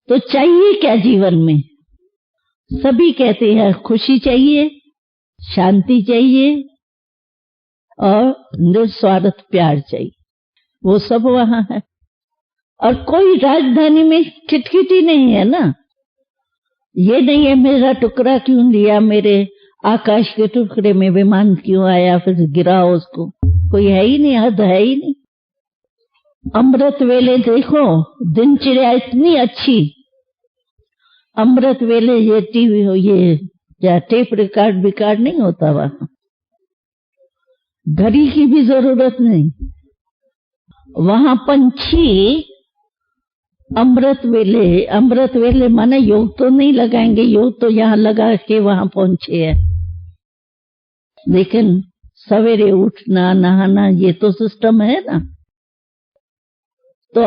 तो चाहिए क्या जीवन में? सभी कहते हैं खुशी चाहिए, शांति चाहिए और निस्वार्थ प्यार चाहिए। वो सब वहां है। और कोई राजधानी में खिटखिटी नहीं है ना। ये नहीं है मेरा टुकड़ा क्यों लिया, मेरे आकाश के टुकड़े में विमान क्यों आया, फिर गिरा उसको। कोई है ही नहीं, हद है ही नहीं। अमृत वेले देखो, दिनचर्या इतनी अच्छी। अमृत वेले ये टीवी हो, ये क्या टेप रिकॉर्ड नहीं होता वहां। घड़ी की भी जरूरत नहीं। वहां पंछी अमृत वेले माने योग तो नहीं लगाएंगे, योग तो यहाँ लगा के वहां पहुंचे है, लेकिन सवेरे उठना नहाना ये तो सिस्टम है ना। तो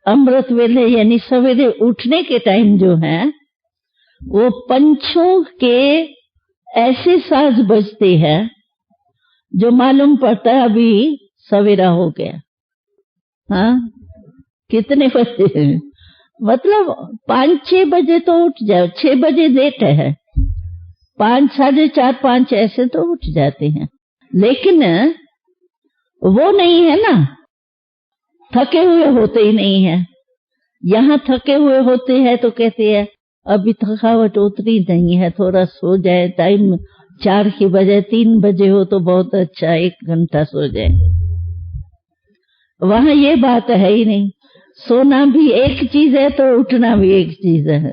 अमृत वेले यानी सवेरे उठने के टाइम जो है वो पंछों के ऐसे साज बजते हैं जो मालूम पड़ता है अभी सवेरा हो गया। हाँ, कितने बजे हैं? मतलब 5-6 बजे तो उठ जाओ। 6 बजे लेट है, 5, 4:30, 5 ऐसे तो उठ जाते हैं। लेकिन वो नहीं है ना, थके हुए होते ही नहीं है। यहाँ थके हुए होते हैं तो कहते हैं अभी थकावट उतरी नहीं है, थोड़ा सो जाए। टाइम 4 की बजाय 3 बजे हो तो बहुत अच्छा, 1 घंटा सो जाए। वहां ये बात है ही नहीं। सोना भी एक चीज है तो उठना भी एक चीज है।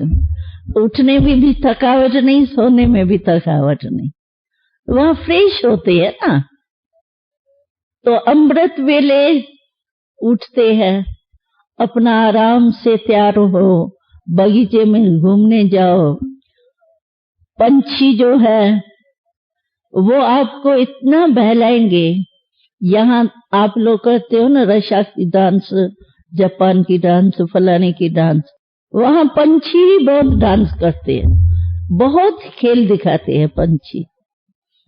उठने में भी थकावट नहीं, सोने में भी थकावट नहीं। वहां फ्रेश होते हैं ना। तो अमृत वेले उठते हैं, अपना आराम से तैयार हो, बगीचे में घूमने जाओ। पंछी जो है वो आपको इतना बहलाएंगे। यहाँ आप लोग करते हो ना रशिया की डांस, जापान की डांस, फलाने की डांस, वहां पंछी ही बहुत डांस करते हैं, बहुत खेल दिखाते हैं पंछी।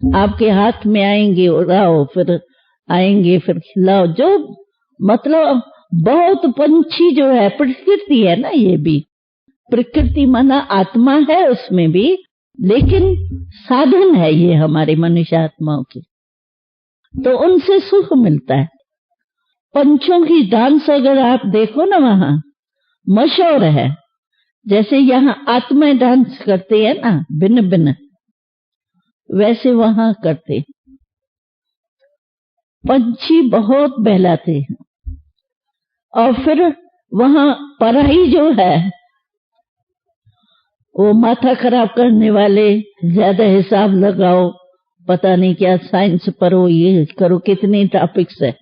आपके हाथ में आएंगे, उड़ाओ, फिर आएंगे, फिर खिलाओ। जो मतलब बहुत पंछी जो है प्रकृति है ना, ये भी प्रकृति माना आत्मा है उसमें भी, लेकिन साधन है ये हमारे मनुष्य आत्माओं की। तो उनसे सुख मिलता है। पंछों की डांस अगर आप देखो ना वहां मशहूर है। जैसे यहाँ आत्माएं डांस करते हैं ना भिन्न भिन्न, वैसे वहां करते। पंछी बहुत बहलाते हैं। और फिर वहां पराई जो है वो माथा खराब करने वाले, ज्यादा हिसाब लगाओ, पता नहीं क्या साइंस पढ़ो, ये करो, कितने टॉपिक्स है।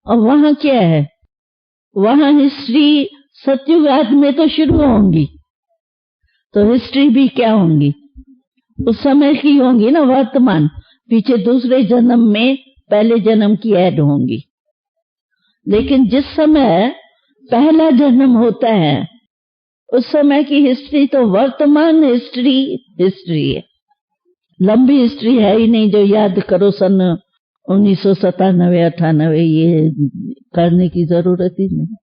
और वहां क्या है, वहां हिस्ट्री सत्युग में तो शुरू होंगी, तो हिस्ट्री भी क्या होंगी उस समय की होंगी ना, वर्तमान। पीछे दूसरे जन्म में पहले जन्म की ऐड होंगी। लेकिन जिस समय पहला जन्म होता है उस समय की हिस्ट्री तो वर्तमान हिस्ट्री है। लंबी हिस्ट्री है ही नहीं जो याद करो सन 1997-98, ये करने की जरूरत ही नहीं।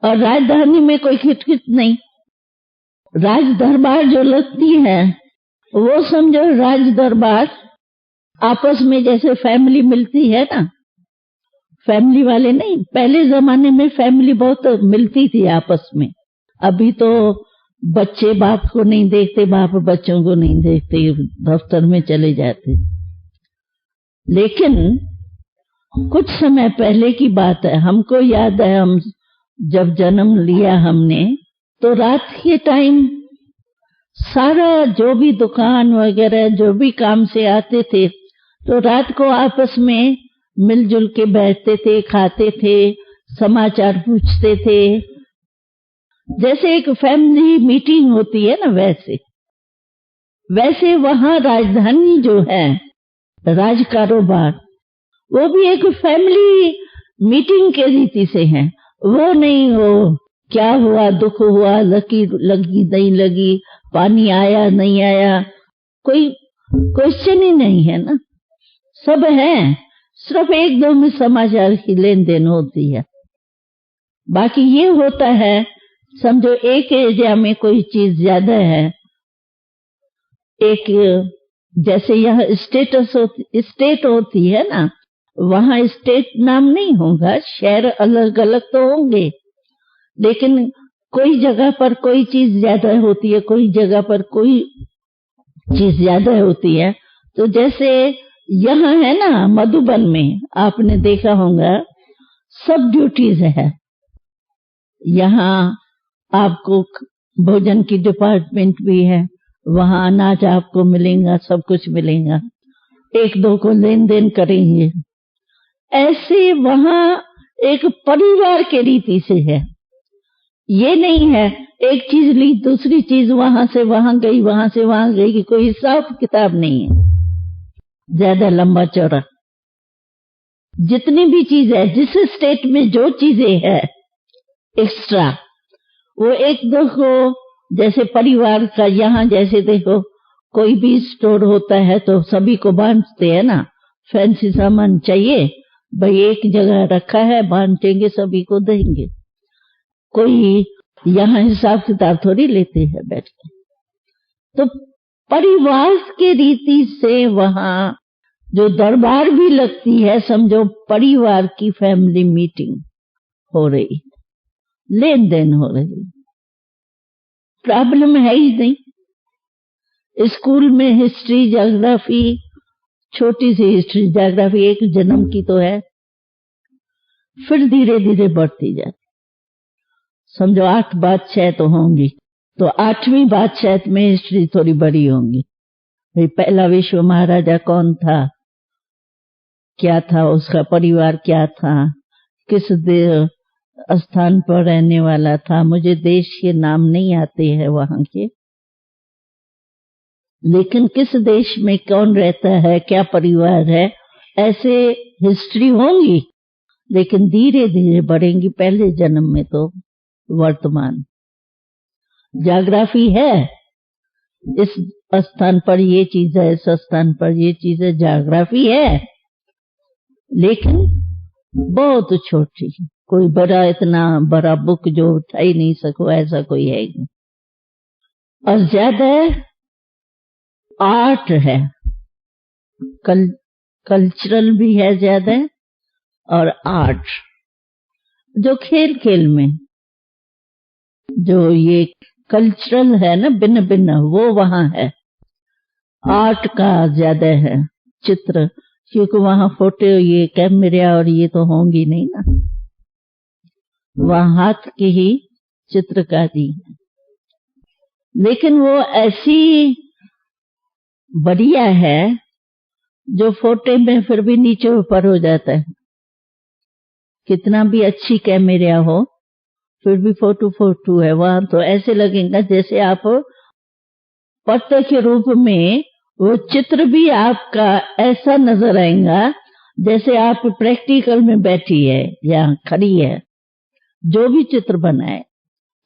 और राजधानी में कोई खिटखिट नहीं। राज दरबार जो लगती है वो समझो राज दरबार आपस में जैसे फैमिली मिलती है ना, फैमिली वाले नहीं। पहले जमाने में फैमिली बहुत मिलती थी आपस में। अभी तो बच्चे बाप को नहीं देखते, बाप बच्चों को नहीं देखते, दफ्तर में चले जाते। लेकिन कुछ समय पहले की बात है, हमको याद है हम जब जन्म लिया हमने, तो रात के टाइम सारा जो भी दुकान वगैरह जो भी काम से आते थे तो रात को आपस में मिलजुल के बैठते थे, खाते थे, समाचार पूछते थे। जैसे एक फैमिली मीटिंग होती है ना, वैसे वहां राजधानी जो है, राज कारोबार, वो भी एक फैमिली मीटिंग के रीति से है। वो नहीं हो क्या हुआ, दुख हुआ, लगी नहीं लगी, पानी आया नहीं आया, कोई क्वेश्चन ही नहीं है ना। सब है, सिर्फ एक दो में समाचार की लेन देन होती है। बाकी ये होता है, समझो एक एरिया में कोई चीज ज्यादा है, एक जैसे यह स्टेट होती है ना, वहां स्टेट नाम नहीं होगा, शहर अलग अलग तो होंगे, लेकिन कोई जगह पर कोई चीज ज्यादा होती है, कोई जगह पर कोई चीज ज्यादा होती है। तो जैसे यहाँ है ना मधुबन में, आपने देखा होगा सब ड्यूटीज है। यहाँ आपको भोजन की डिपार्टमेंट भी है, वहां अनाज आपको मिलेगा, सब कुछ मिलेगा, एक दो को लेन देन करेंगे। ऐसे वहां एक परिवार के रीति से है, ये नहीं है एक चीज ली दूसरी चीज वहां से वहां गई, वहां से वहां गई, कि कोई हिसाब किताब नहीं है ज्यादा लंबा चौड़ा। जितनी भी चीज है, जिस स्टेट में जो चीजें है एक्स्ट्रा, वो एक दो को, जैसे परिवार का यहाँ जैसे देखो कोई भी स्टोर होता है तो सभी को बांटते हैं ना, फैंसी सामान चाहिए भाई एक जगह रखा है, बांटेंगे सभी को देंगे। कोई यहाँ हिसाब किताब थोड़ी लेते हैं बैठ के। तो परिवार के रीति से वहां जो दरबार भी लगती है, समझो परिवार की फैमिली मीटिंग हो रही, लेन देन हो रही, प्रॉब्लम है ही नहीं। स्कूल में हिस्ट्री ज्योग्राफी, छोटी सी हिस्ट्री ज्योग्राफी एक जन्म की तो है, फिर धीरे धीरे बढ़ती जाती। समझो 8 बादशाह तो होंगी, तो 8वीं बादशाह में हिस्ट्री थोड़ी बड़ी होंगी। भाई पहला विश्व महाराजा कौन था, क्या था, उसका परिवार क्या था, किस स्थान पर रहने वाला था। मुझे देश के नाम नहीं आते हैं वहां के, लेकिन किस देश में कौन रहता है, क्या परिवार है, ऐसे हिस्ट्री होंगी, लेकिन धीरे धीरे बढ़ेंगी। पहले जन्म में तो वर्तमान ज्योग्राफी है, इस स्थान पर ये चीज है, इस स्थान पर ये चीज है, ज्योग्राफी है, लेकिन बहुत छोटी, कोई बड़ा इतना बड़ा बुक जो उठा ही नहीं सको ऐसा कोई है नहीं। और ज्यादा आर्ट है, कल्चरल भी है ज्यादा, और आर्ट जो खेल खेल में जो ये कल्चरल है ना, भिन्न भिन्न, वो वहां है। आर्ट का ज्यादा है, चित्र, क्योंकि वहां फोटो ये कैमरा और ये तो होंगी नहीं ना, वहां हाथ की ही चित्रकारी है। लेकिन वो ऐसी बढ़िया है जो फोटो में फिर भी नीचे ऊपर हो जाता है। कितना भी अच्छी कैमरा हो फिर भी फोटो है, वहां तो ऐसे लगेगा जैसे आप पत्ते के रूप में, वो चित्र भी आपका ऐसा नजर आएगा जैसे आप प्रैक्टिकल में बैठी है या खड़ी है। जो भी चित्र बनाए,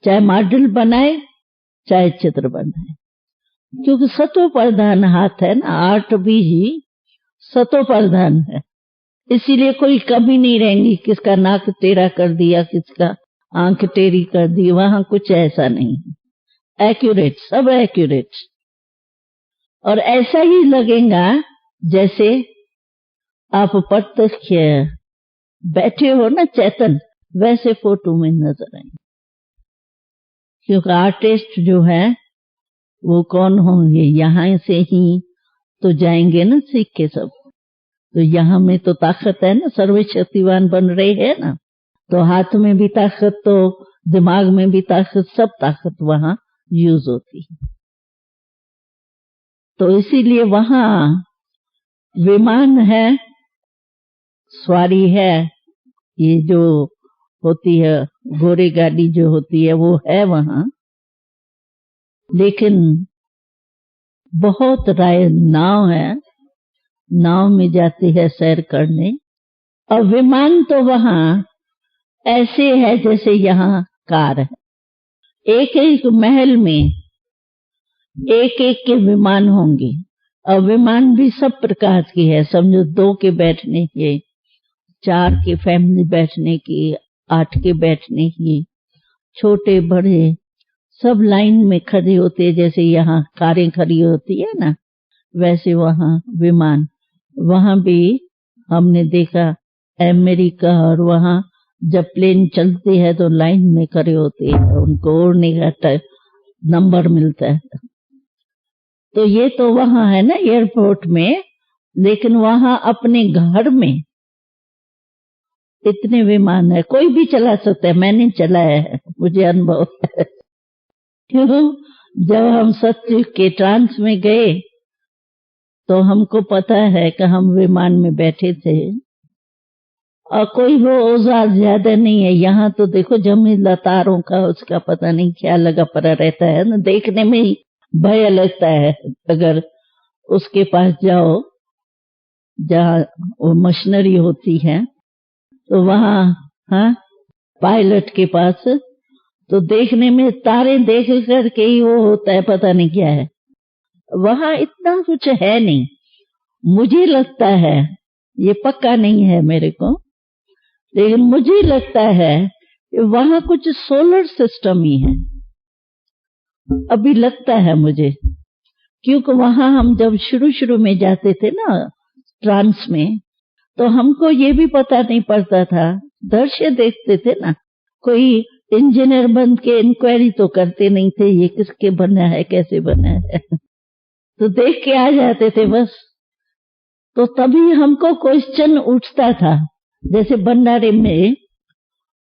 चाहे मॉडल बनाए चाहे चित्र बनाए, क्योंकि सतो प्रधान हाथ है ना, आर्ट भी ही सतो प्रधान है, इसीलिए कोई कमी नहीं रहेंगी, किसका नाक टेढ़ा कर दिया, किसका आंख टेढ़ी कर दी, वहां कुछ ऐसा नहीं, एक्यूरेट, सब एक्यूरेट। और ऐसा ही लगेगा जैसे आप प्रत्यक्ष बैठे हो ना चेतन, वैसे फोटो में नजर आएंगे। क्योंकि आर्टिस्ट जो है वो कौन होंगे, यहाँ से ही तो जाएंगे ना सीख के सब, तो यहाँ में तो ताकत है ना, सर्वशक्तिवान बन रहे हैं ना, तो हाथ में भी ताकत, तो दिमाग में भी ताकत, सब ताकत वहां यूज होती है। तो इसीलिए वहां विमान है, सवारी है, ये जो होती है घोड़े गाड़ी जो होती है वो है वहां, लेकिन बहुत राय नाव है, नाव में जाती है सैर करने। और विमान तो वहां ऐसे है जैसे यहाँ कार है, एक एक महल में एक एक के विमान होंगे, और विमान भी सब प्रकार की है। समझो 2 के बैठने के, 4 के फैमिली बैठने की, 8 के बैठने की, छोटे बड़े सब लाइन में खड़े होते, जैसे यहाँ कारें खड़ी होती है ना, वैसे वहाँ विमान, वहाँ भी हमने देखा अमेरिका, और वहाँ जब प्लेन चलते हैं तो लाइन में खड़े होते हैं, उनको उड़ने का नंबर मिलता है। तो ये तो वहाँ है ना एयरपोर्ट में, लेकिन वहाँ अपने घर में इतने विमान है, कोई भी चला सकता है। मैंने चलाया है, मुझे अनुभव है। क्यों? जब हम सत्य के ट्रांस में गए तो हमको पता है कि हम विमान में बैठे थे, और कोई वो औजार ज्यादा नहीं है। यहाँ तो देखो जमीला तारों का उसका पता नहीं क्या लगा पड़ा रहता है ना, देखने में ही भय लगता है। अगर उसके पास जाओ जहाँ वो मशीनरी होती है, तो वहाँ हाँ पायलट के पास, तो देखने में तारे देख करके ही वो होता है, पता नहीं क्या है। वहाँ इतना कुछ है नहीं, मुझे लगता है, ये पक्का नहीं है मेरे को, लेकिन मुझे लगता है कि वहाँ कुछ सोलर सिस्टम ही है, अभी लगता है मुझे। क्योंकि वहाँ हम जब शुरू में जाते थे ना ट्रांस में, तो हमको ये भी पता नहीं पड़ता था, दृश्य देखते थे ना, कोई इंजीनियर बन के इंक्वायरी तो करते नहीं थे ये किसके बना है कैसे बना है तो देख के आ जाते थे बस। तो तभी हमको क्वेश्चन उठता था, जैसे भंडारे में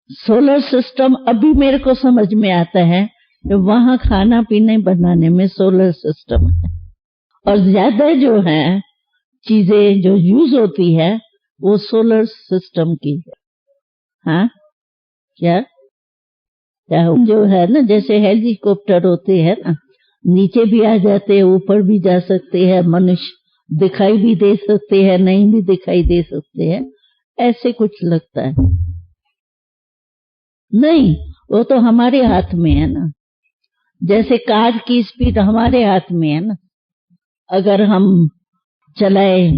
सोलर सिस्टम, अभी मेरे को समझ में आता है वहाँ खाना पीने बनाने में सोलर सिस्टम है, और ज्यादा जो है चीजें जो यूज होती है वो सोलर सिस्टम की है। हाँ क्या जो है ना, जैसे हेलीकॉप्टर होते हैं ना, नीचे भी आ जाते हैं, ऊपर भी जा सकते हैं, मनुष्य दिखाई भी दे सकते हैं, नहीं भी दिखाई दे सकते हैं, ऐसे कुछ लगता है। नहीं, वो तो हमारे हाथ में है ना, जैसे कार की स्पीड हमारे हाथ में है ना, अगर हम चलाए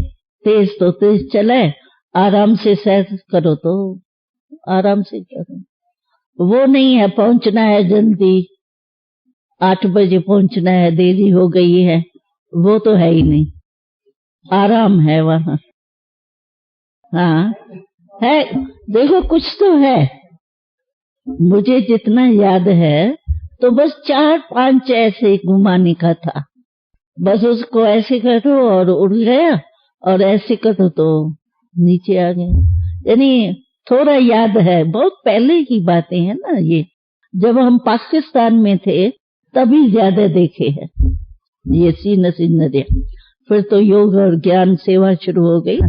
तेज तो तेज चलाए, आराम से सैर करो तो आराम से करो। वो नहीं है पहुंचना है जल्दी, 8 बजे पहुंचना है, देरी हो गई है, वो तो है ही नहीं, आराम है वहाँ। हाँ है, देखो कुछ तो है, मुझे जितना याद है तो बस 4-5 ऐसे घुमाने का था, बस उसको ऐसे करो और उड़ गया, और ऐसे करो तो नीचे आ गया। यानी थोड़ा याद है, बहुत पहले की बातें हैं ना ये, जब हम पाकिस्तान में थे तभी ज्यादा देखे हैं ये सीनरिया। फिर तो योग और ज्ञान सेवा शुरू हो गई।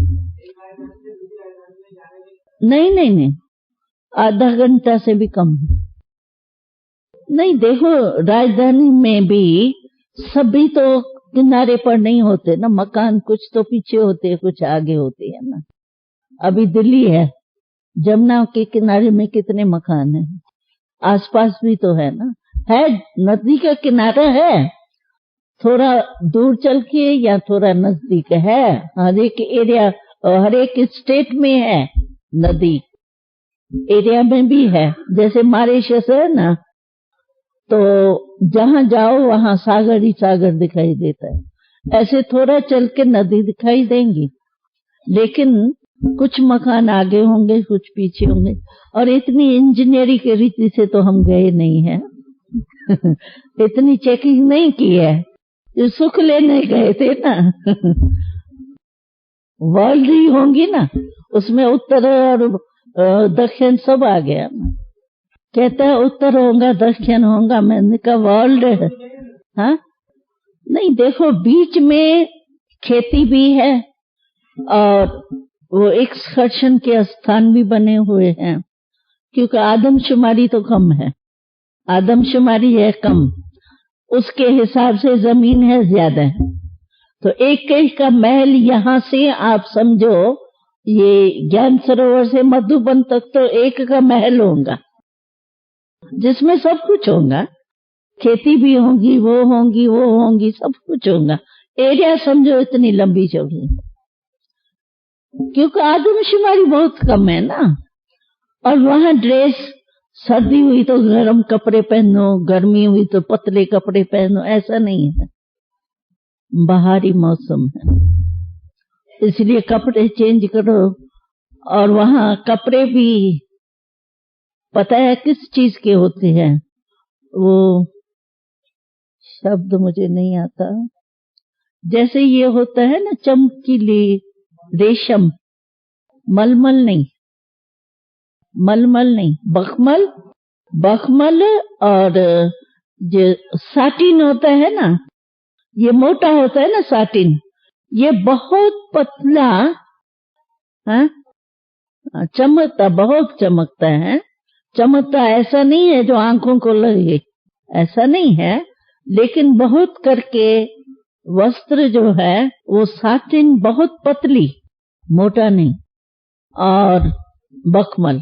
नहीं, आधा घंटा से भी कम नहीं। देखो राजधानी में भी सभी तो किनारे पर नहीं होते ना, मकान कुछ तो पीछे होते हैं, कुछ आगे होते हैं ना। अभी दिल्ली है, जमुना के किनारे में कितने मकान हैं, आसपास भी तो है ना, है नदी का किनारा है, थोड़ा दूर चल के या थोड़ा नजदीक है, हर एक एरिया हर एक स्टेट में है, नदी एरिया में भी है। जैसे मॉरिशस है ना, तो जहां जाओ वहां सागर ही सागर दिखाई देता है, ऐसे थोड़ा चल के नदी दिखाई देंगी, लेकिन कुछ मकान आगे होंगे कुछ पीछे होंगे, और इतनी इंजीनियरिंग की रीति से तो हम गए नहीं हैं इतनी चेकिंग नहीं की है, जो सुख लेने गए थे ना वर्ल्ड ही होंगी ना, उसमें उत्तर और दक्षिण सब आ गया। कहता है उत्तर होगा दक्षिण होगा, मैंने कहा वर्ल्ड है। हाँ नहीं, देखो बीच में खेती भी है, और वो एक्सकर्शन के स्थान भी बने हुए हैं, क्योंकि आदमशुमारी तो कम है, आदमशुमारी है कम, उसके हिसाब से जमीन है ज्यादा है। तो एक का महल यहाँ से आप समझो, ये ज्ञान सरोवर से मधुबन तक तो एक का महल होगा, जिसमें सब कुछ होगा, खेती भी होगी, वो होंगी, सब कुछ होगा। एरिया समझो इतनी लंबी चौड़ी, क्योंकि आदमशुमारी बहुत कम है ना, और वहां ड्रेस, सर्दी हुई तो गर्म कपड़े पहनो, गर्मी हुई तो पतले कपड़े पहनो, ऐसा नहीं है। बाहरी मौसम है, इसलिए कपड़े चेंज करो। और वहां कपड़े भी पता है किस चीज के होते हैं, वो शब्द मुझे नहीं आता। जैसे ये होता है ना चमकीली रेशम, मलमल नहीं, मलमल नहीं, बखमल, बखमल। और जो साटिन होता है ना, ये मोटा होता है ना साटिन, ये बहुत पतला, हाँ, चमकता, बहुत चमकता है। चमकता ऐसा नहीं है जो आंखों को लगे, ऐसा नहीं है, लेकिन बहुत करके वस्त्र जो है वो साटिन बहुत पतली, मोटा नहीं। और बखमल,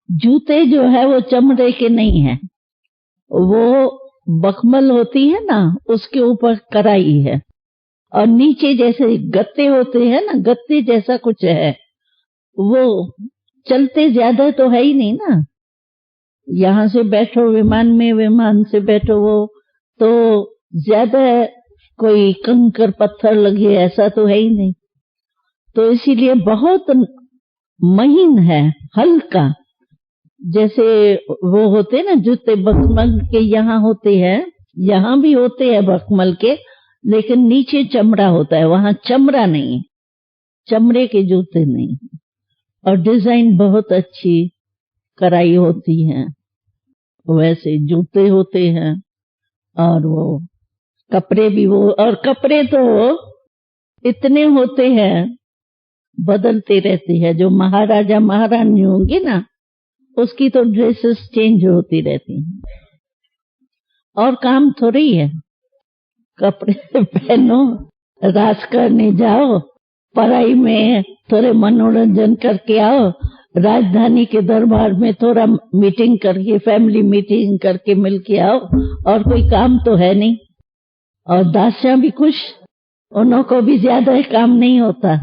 जूते जो है वो चमड़े के नहीं है, वो बखमल होती है ना, उसके ऊपर कढ़ाई है, और नीचे जैसे गत्ते होते हैं ना, गत्ते जैसा कुछ है। वो चलते ज्यादा तो है ही नहीं ना, यहाँ से बैठो विमान में, विमान से बैठो वो तो ज्यादा कोई कंकर पत्थर लगे ऐसा तो है ही नहीं, तो इसीलिए बहुत महीन है, हल्का। जैसे वो होते ना जूते बखमल के, यहाँ होते हैं, यहाँ भी होते हैं बखमल के, लेकिन नीचे चमड़ा होता है, वहां चमड़ा नहीं, चमड़े के जूते नहीं। और डिजाइन बहुत अच्छी कढ़ाई होती है, वैसे जूते होते हैं। और वो कपड़े भी, वो और कपड़े तो इतने होते हैं, बदलते रहते हैं। जो महाराजा महारानी होंगे ना, उसकी तो ड्रेसेस चेंज होती रहती हैं, और काम थोड़ी है, कपड़े पहनो, राज करने जाओ, पढ़ाई में थोड़े मनोरंजन करके आओ, राजधानी के दरबार में थोड़ा मीटिंग करके, फैमिली मीटिंग करके मिल के आओ, और कोई काम तो है नहीं। और दासियां भी खुश, उन्हों को भी ज्यादा काम नहीं होता।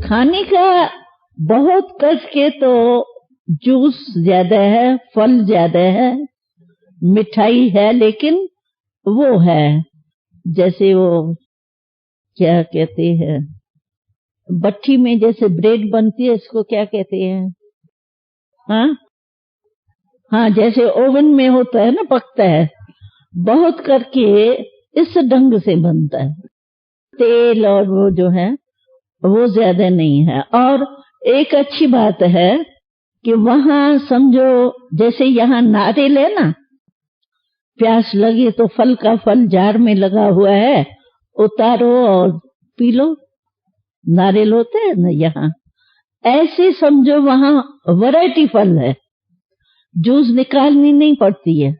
खाने का बहुत करके तो जूस ज्यादा है, फल ज्यादा है, मिठाई है, लेकिन वो है जैसे वो क्या कहते हैं, भट्ठी में जैसे ब्रेड बनती है, इसको क्या कहते हैं, हाँ हाँ, जैसे ओवन में होता है ना, पकता है, बहुत करके इस ढंग से बनता है। तेल और वो जो है वो ज्यादा नहीं है। और एक अच्छी बात है कि वहां समझो जैसे यहाँ नारियल है ना, प्यास लगे तो फल का फल जार में लगा हुआ है, उतारो और पी लो, नारियल होते हैं ना यहाँ, ऐसे समझो वहां वैरायटी फल है, जूस निकालनी नहीं पड़ती है।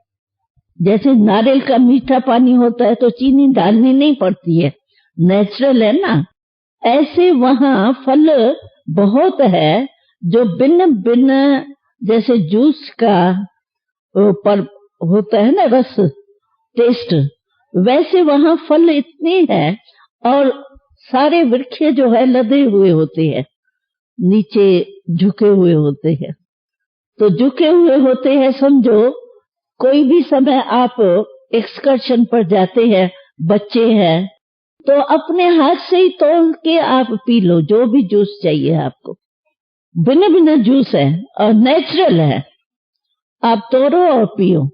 जैसे नारियल का मीठा पानी होता है तो चीनी डालनी नहीं पड़ती है, नेचुरल है ना, ऐसे वहां फल बहुत है जो भिन्न भिन्न, जैसे जूस का पर होता है ना रस, टेस्ट, वैसे वहां फल इतने हैं। और सारे वृक्ष जो है लदे हुए होते हैं, नीचे झुके हुए होते हैं, तो झुके हुए होते हैं, समझो कोई भी समय आप एक्सकर्शन पर जाते हैं, बच्चे हैं तो अपने हाथ से ही तोड़ के आप पी लो, जो भी जूस चाहिए आपको, भिन्न भिन्न जूस है और नेचुरल है, आप तोड़ो और पियो,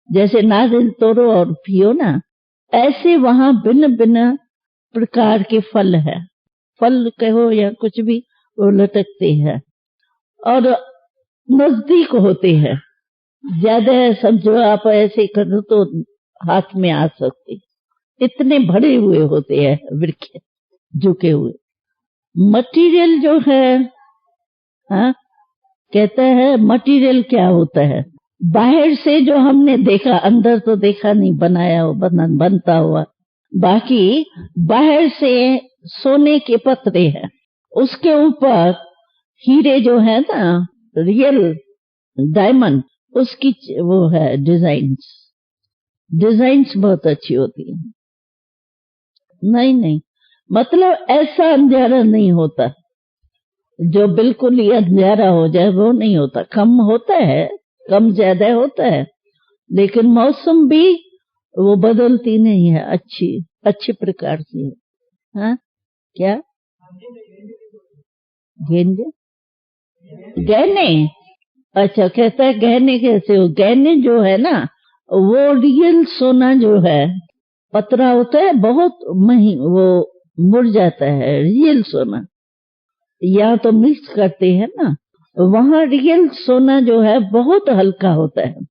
जैसे नारियल तोड़ो और पियो ना, ऐसे वहां भिन्न भिन्न प्रकार के फल है, फल कहो या कुछ भी, वो लटकते हैं और नजदीक होते हैं। ज्यादा समझो आप ऐसे करो तो हाथ में आ सकते, इतने भरे हुए होते हैं वृक्ष, झुके हुए। मटेरियल जो है, हाँ, कहता है मटेरियल क्या होता है, बाहर से जो हमने देखा, अंदर तो देखा नहीं बनाया हो, बनता हुआ, बाकी बाहर से सोने के पत्रे हैं, उसके ऊपर हीरे जो है ना, रियल डायमंड, उसकी वो है डिजाइन्स, डिजाइन्स बहुत अच्छी होती है। नहीं नहीं, मतलब ऐसा अंधेरा नहीं होता जो बिल्कुल ही अंधेरा हो जाए वो नहीं होता, कम होता है, कम ज्यादा होता है, लेकिन मौसम भी वो बदलती नहीं है, अच्छे प्रकार से। हाँ क्या गेंदे गहने? अच्छा, कहता है गहने कैसे हो? गहने जो है ना वो रियल सोना जो है पतरा होता है, बहुत मही वो मुड़ जाता है। रियल सोना या तो मिक्स करते हैं ना, वहाँ रियल सोना जो है बहुत हल्का होता है।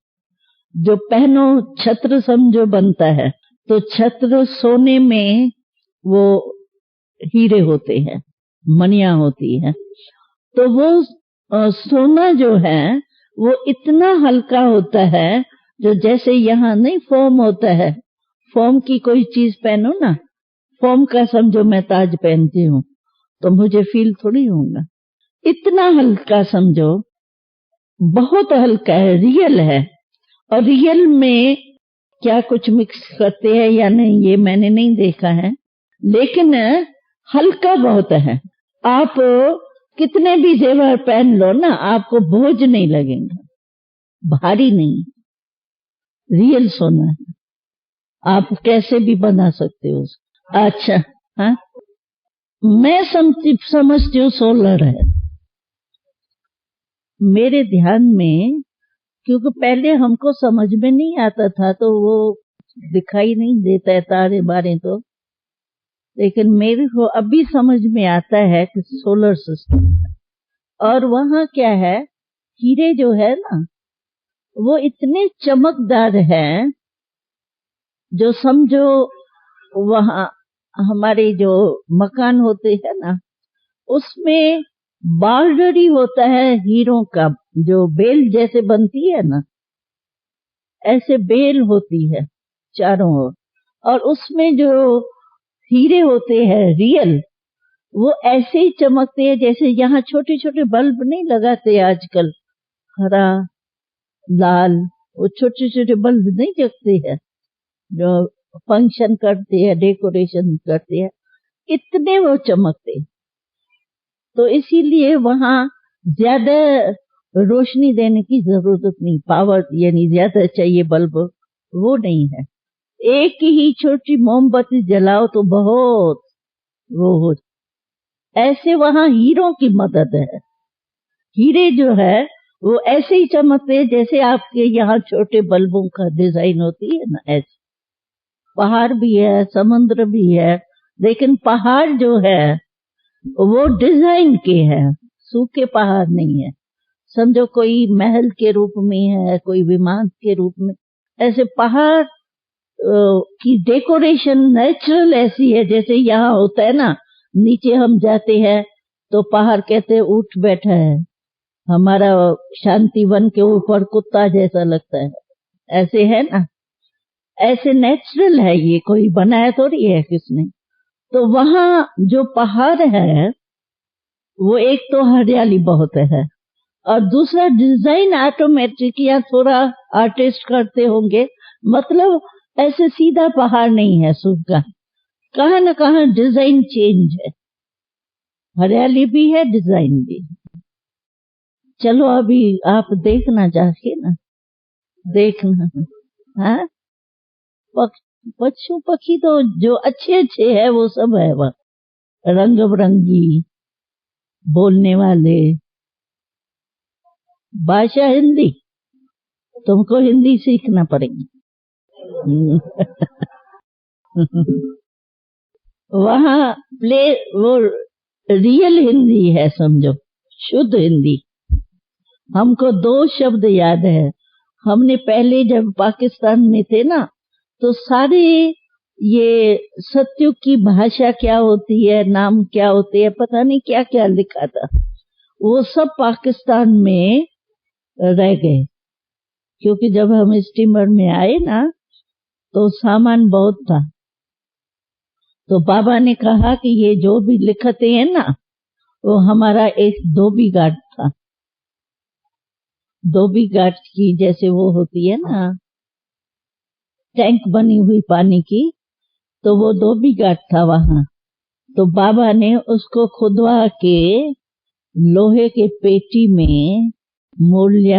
जो पहनो छत्र समझो बनता है, तो छत्र सोने में वो हीरे होते हैं, मणियां होती हैं। तो वो सोना जो है वो इतना हल्का होता है, जो जैसे यहाँ नहीं फोम होता है, फोम की कोई चीज पहनो ना, फोम का समझो मैं ताज पहनती हूँ तो मुझे फील थोड़ी होगा, इतना हल्का समझो, बहुत हल्का है, रियल है। और रियल में क्या कुछ मिक्स करते हैं या नहीं ये मैंने नहीं देखा है, लेकिन हल्का बहुत है। आप कितने भी जेवर पहन लो ना, आपको बोझ नहीं लगेगा, भारी नहीं, रियल सोना है, आप कैसे भी बना सकते हो। अच्छा, हाँ मैं समझती हूँ सोलर है मेरे ध्यान में, क्योंकि पहले हमको समझ में नहीं आता था, तो वो दिखाई नहीं देता है तारे बारे तो, लेकिन मेरे को अभी समझ में आता है कि सोलर सिस्टम है। और वहाँ क्या है, हीरे जो है ना वो इतने चमकदार हैं, जो समझो वहाँ हमारे जो मकान होते हैं ना उसमें बॉर्डर ही होता है हीरों का, जो बेल जैसे बनती है ना, ऐसे बेल होती है चारों ओर, और उसमें जो हीरे होते हैं रियल, वो ऐसे ही चमकते हैं जैसे यहाँ छोटे छोटे बल्ब नहीं लगाते आजकल, हरा लाल, वो छोटे छोटे बल्ब नहीं जगते हैं जो फंक्शन करते हैं, डेकोरेशन करते हैं, इतने वो चमकते। तो इसीलिए वहां ज्यादा रोशनी देने की जरूरत नहीं, पावर यानी ज्यादा चाहिए बल्ब, वो नहीं है। एक ही छोटी मोमबत्ती जलाओ तो बहुत वो हो। ऐसे वहां हीरों की मदद है, हीरे जो है वो ऐसे ही चमकते हैं जैसे आपके यहाँ छोटे बल्बों का डिजाइन होती है ना, ऐसे। पहाड़ भी है, समुद्र भी है, लेकिन पहाड़ जो है वो डिजाइन के है, सूखे पहाड़ नहीं है। समझो कोई महल के रूप में है, कोई विमान के रूप में, ऐसे पहाड़ की डेकोरेशन नेचुरल ऐसी है, जैसे यहाँ होता है ना, नीचे हम जाते हैं तो पहाड़ कहते हैं उठ बैठा है, हमारा शांति वन के ऊपर कुत्ता जैसा लगता है, ऐसे है ना, ऐसे नेचुरल है, ये कोई बनाया थोड़ी है किसने। तो वहाँ जो पहाड़ है वो एक तो हरियाली बहुत है, और दूसरा डिजाइन ऑटोमेटिक या थोड़ा आर्टिस्ट करते होंगे, मतलब ऐसे सीधा पहाड़ नहीं है सूखा, कहाँ न कहाँ डिजाइन चेंज है, हरियाली भी है डिजाइन भी। चलो अभी आप देखना जाके ना, देखना। हाँ पशु पक्षी तो जो अच्छे अच्छे है वो सब है वह, रंग बिरंगी, बोलने वाले, भाषा हिंदी, तुमको हिंदी सीखना पड़ेगी। वहाँ प्ले वो रियल हिंदी है समझो, शुद्ध हिंदी। हमको दो शब्द याद है, हमने पहले जब पाकिस्तान में थे ना, तो सारे ये सत्युग की भाषा क्या होती है, नाम क्या होते हैं, पता नहीं क्या क्या लिखा था, वो सब पाकिस्तान में रह गए, क्योंकि जब हम स्टीमर में आए ना तो सामान बहुत था, तो बाबा ने कहा कि ये जो भी लिखते हैं ना, वो हमारा एक धोबी घाट था, धोबी घाट की जैसे वो होती है ना टैंक बनी हुई पानी की, तो वो धोबी घाट था वहां। तो बाबा ने उसको खुदवा के लोहे के पेटी में मूल्य,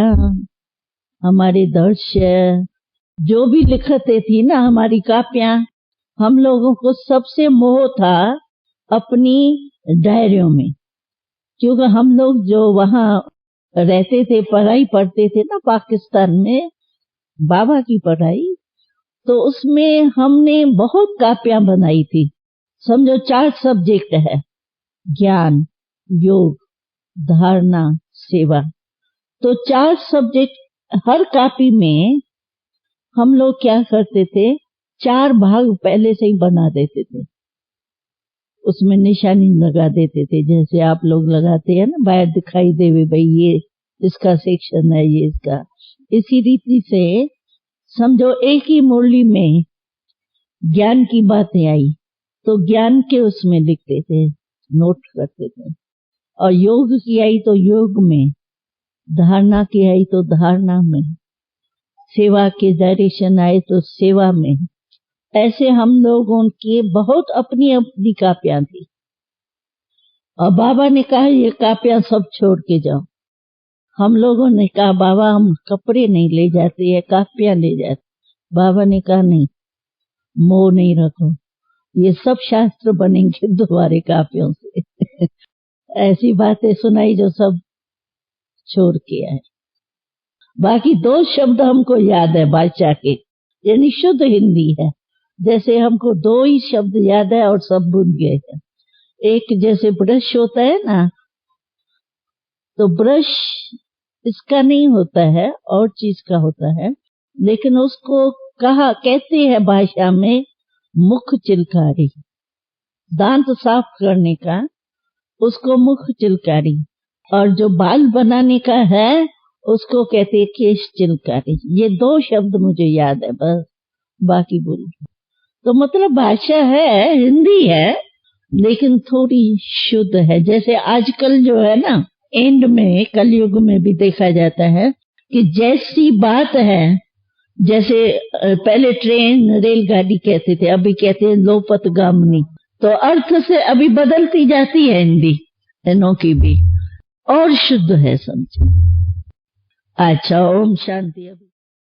हमारे दृश्य जो भी लिखते थी ना, हमारी कापियां, हम लोगों को सबसे मोह था अपनी डायरियों में, क्योंकि हम लोग जो वहां रहते थे, पढ़ाई पढ़ते थे ना पाकिस्तान में, बाबा की पढ़ाई, तो उसमें हमने बहुत कापियां बनाई थी। समझो 4 सब्जेक्ट है, ज्ञान, योग, धारणा, सेवा। तो 4 सब्जेक्ट हर कापी में हम लोग क्या करते थे, 4 भाग पहले से ही बना देते थे, उसमें निशानी लगा देते थे, जैसे आप लोग लगाते हैं ना, बाहर दिखाई देवे भाई ये इसका सेक्शन है, ये इसका। इसी रीति से समझो एक ही मुरली में ज्ञान की बातें आई तो ज्ञान के उसमें लिखते थे, नोट करते थे, और योग की आई तो योग में, धारणा की आई तो धारणा में, सेवा के डायरेक्शन आए तो सेवा में। ऐसे हम लोगों की बहुत अपनी अपनी कापियां थी, और बाबा ने कहा ये कापियां सब छोड़ के जाओ। हम लोगों ने कहा बाबा हम कपड़े नहीं ले जाते हैं, कापियां ले जाते। बाबा ने कहा नहीं, मोह नहीं रखो, ये सब शास्त्र बनेंगे तुम्हारे कापियों से। ऐसी बातें सुनाई जो सब छोड़ के आए। बाकी 2 शब्द हमको याद है बादशाह के, यानी शुद्ध हिंदी है। जैसे हमको 2 ही शब्द याद है और सब भूल गए हैं। एक जैसे ब्रश होता है ना, तो ब्रश इसका नहीं होता है, और चीज का होता है, लेकिन उसको कहते हैं भाषा में मुख चिलकारी, दांत साफ करने का उसको मुख चिलकारी, और जो बाल बनाने का है उसको कहते हैं केश चिलकारी। ये 2 शब्द मुझे याद है बस, बाकी भूल। तो मतलब भाषा है, हिंदी है, लेकिन थोड़ी शुद्ध है। जैसे आजकल जो है ना, एंड में कलयुग में भी देखा जाता है कि जैसी बात है, जैसे पहले ट्रेन रेलगाड़ी कहते थे, अभी कहते हैं लोपथगामिनी, तो अर्थ से अभी बदलती जाती है हिंदी इनों की भी, और शुद्ध है समझे। अच्छा, ओम शांति।